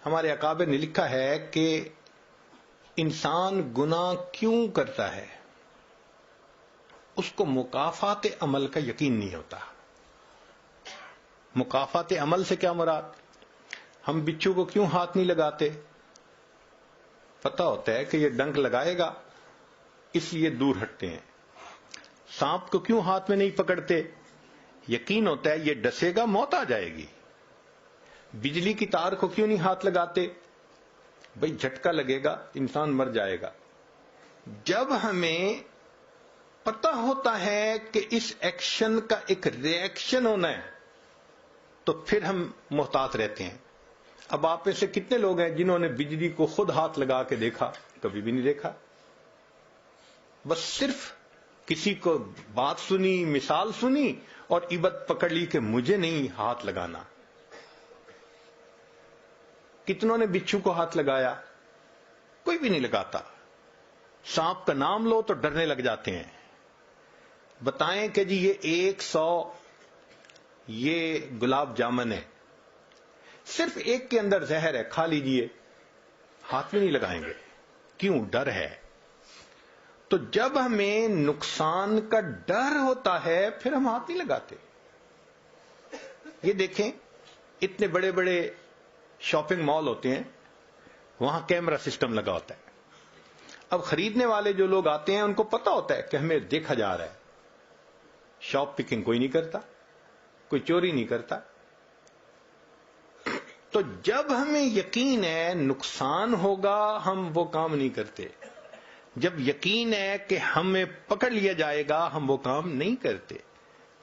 ہمارے اکابر نے لکھا ہے کہ انسان گناہ کیوں کرتا ہے؟ اس کو مکافات عمل کا یقین نہیں ہوتا۔ مکافات عمل سے کیا مراد؟ ہم بچھو کو کیوں ہاتھ نہیں لگاتے؟ پتہ ہوتا ہے کہ یہ ڈنک لگائے گا، اس لیے دور ہٹتے ہیں۔ سانپ کو کیوں ہاتھ میں نہیں پکڑتے؟ یقین ہوتا ہے یہ ڈسے گا، موت آ جائے گی۔ بجلی کی تار کو کیوں نہیں ہاتھ لگاتے؟ بھئی جھٹکا لگے گا، انسان مر جائے گا۔ جب ہمیں پتہ ہوتا ہے کہ اس ایکشن کا ایک ریئیکشن ہونا ہے تو پھر ہم محتاط رہتے ہیں۔ اب آپ میں سے کتنے لوگ ہیں جنہوں نے بجلی کو خود ہاتھ لگا کے دیکھا؟ کبھی بھی نہیں دیکھا۔ بس صرف کسی کو بات سنی، مثال سنی اور عبرت پکڑ لی کہ مجھے نہیں ہاتھ لگانا۔ کتنوں نے بچھو کو ہاتھ لگایا؟ کوئی بھی نہیں لگاتا۔ سانپ کا نام لو تو ڈرنے لگ جاتے ہیں۔ بتائیں کہ جی یہ 100 یہ گلاب جامن ہے، صرف ایک کے اندر زہر ہے، کھا لیجئے، ہاتھ میں نہیں لگائیں گے۔ کیوں؟ ڈر ہے۔ تو جب ہمیں نقصان کا ڈر ہوتا ہے پھر ہم ہاتھ نہیں لگاتے۔ یہ دیکھیں اتنے بڑے بڑے شاپنگ مال ہوتے ہیں، وہاں کیمرہ سسٹم لگا ہوتا ہے۔ اب خریدنے والے جو لوگ آتے ہیں ان کو پتہ ہوتا ہے کہ ہمیں دیکھا جا رہا ہے۔ شاپ پکنگ کوئی نہیں کرتا، کوئی چوری نہیں کرتا۔ تو جب ہمیں یقین ہے نقصان ہوگا ہم وہ کام نہیں کرتے۔ جب یقین ہے کہ ہمیں پکڑ لیا جائے گا ہم وہ کام نہیں کرتے۔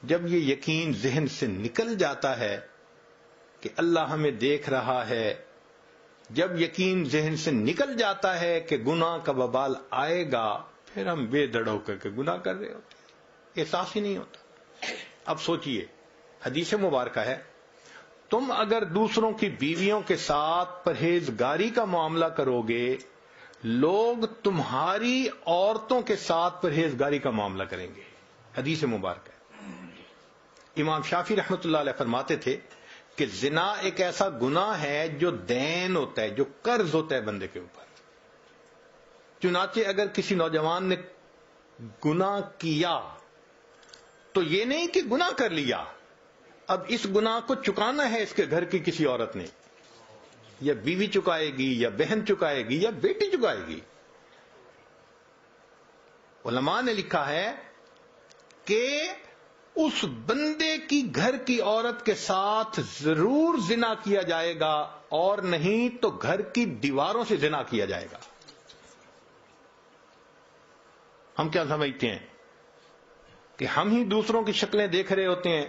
جب یہ یقین ذہن سے نکل جاتا ہے کہ اللہ ہمیں دیکھ رہا ہے، جب یقین ذہن سے نکل جاتا ہے کہ گناہ کا وبال آئے گا، پھر ہم بے دڑ ہو کر کے گناہ کر رہے ہوتے ہیں، احساس ہی نہیں ہوتا۔ اب سوچئے، حدیث مبارکہ ہے، تم اگر دوسروں کی بیویوں کے ساتھ پرہیزگاری کا معاملہ کرو گے، لوگ تمہاری عورتوں کے ساتھ پرہیزگاری کا معاملہ کریں گے۔ حدیث مبارکہ ہے۔ امام شافعی رحمۃ اللہ علیہ فرماتے تھے کہ زنا ایک ایسا گناہ ہے جو دین ہوتا ہے، جو قرض ہوتا ہے بندے کے اوپر۔ چنانچہ اگر کسی نوجوان نے گناہ کیا تو یہ نہیں کہ گناہ کر لیا، اب اس گناہ کو چکانا ہے اس کے گھر کی کسی عورت نے، یا بیوی چکائے گی، یا بہن چکائے گی، یا بیٹی چکائے گی۔ علماء نے لکھا ہے کہ اس بندے کی گھر کی عورت کے ساتھ ضرور زنا کیا جائے گا، اور نہیں تو گھر کی دیواروں سے زنا کیا جائے گا۔ ہم کیا سمجھتے ہیں کہ ہم ہی دوسروں کی شکلیں دیکھ رہے ہوتے ہیں،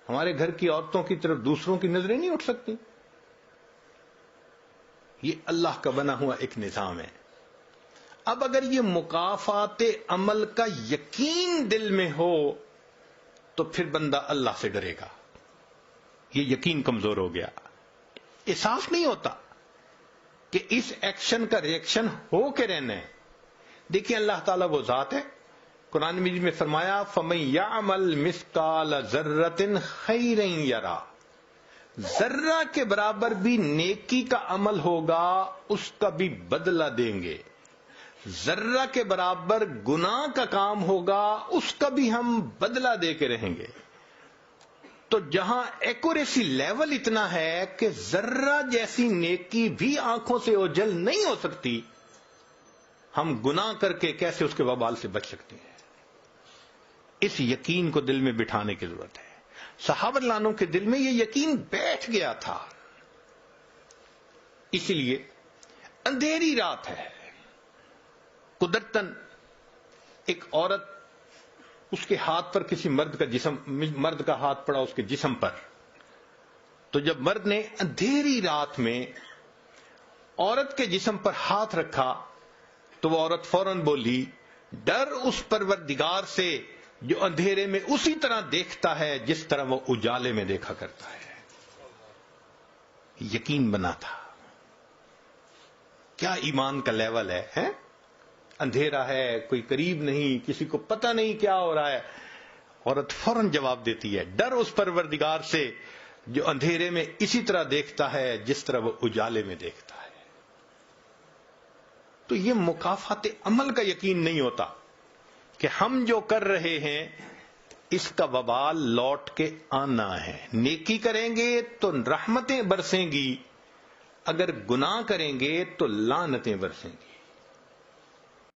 ہمارے گھر کی عورتوں کی طرف دوسروں کی نظریں نہیں اٹھ سکتی؟ یہ اللہ کا بنا ہوا ایک نظام ہے۔ اب اگر یہ مکافات عمل کا یقین دل میں ہو تو پھر بندہ اللہ سے ڈرے گا۔ یہ یقین کمزور ہو گیا، احساس نہیں ہوتا کہ اس ایکشن کا ریئیکشن ہو کے رہنا ہے۔ دیکھیں اللہ تعالیٰ وہ ذات ہے، قرآن مجید میں فرمایا فَمَن يَعْمَلْ مِثْقَالَ ذَرَّةٍ خَيْرًا يَرَهُ، ذرہ کے برابر بھی نیکی کا عمل ہوگا اس کا بھی بدلہ دیں گے، ذرہ کے برابر گناہ کا کام ہوگا اس کا بھی ہم بدلہ دے کے رہیں گے۔ تو جہاں ایکوریسی لیول اتنا ہے کہ ذرہ جیسی نیکی بھی آنکھوں سے اوجھل نہیں ہو سکتی، ہم گناہ کر کے کیسے اس کے وبال سے بچ سکتے ہیں؟ اس یقین کو دل میں بٹھانے کی ضرورت ہے۔ صحابہ رضی اللہ عنہم کے دل میں یہ یقین بیٹھ گیا تھا۔ اسی لیے اندھیری رات ہے، قدرتاً ایک عورت، اس کے ہاتھ پر کسی مرد کا ہاتھ پڑا اس کے جسم پر، تو جب مرد نے اندھیری رات میں عورت کے جسم پر ہاتھ رکھا تو وہ عورت فوراً بولی، ڈر اس پروردگار سے جو اندھیرے میں اسی طرح دیکھتا ہے جس طرح وہ اجالے میں دیکھا کرتا ہے۔ یقین بنا تھا۔ کیا ایمان کا لیول ہے؟ اندھیرا ہے، کوئی قریب نہیں، کسی کو پتہ نہیں کیا ہو رہا ہے، عورت فوراً جواب دیتی ہے، ڈر اس پروردگار سے جو اندھیرے میں اسی طرح دیکھتا ہے جس طرح وہ اجالے میں دیکھتا ہے. تو یہ مکافات عمل کا یقین نہیں ہوتا کہ ہم جو کر رہے ہیں اس کا وبال لوٹ کے آنا ہے. نیکی کریں گے تو رحمتیں برسیں گی، اگر گناہ کریں گے تو لعنتیں برسیں گی.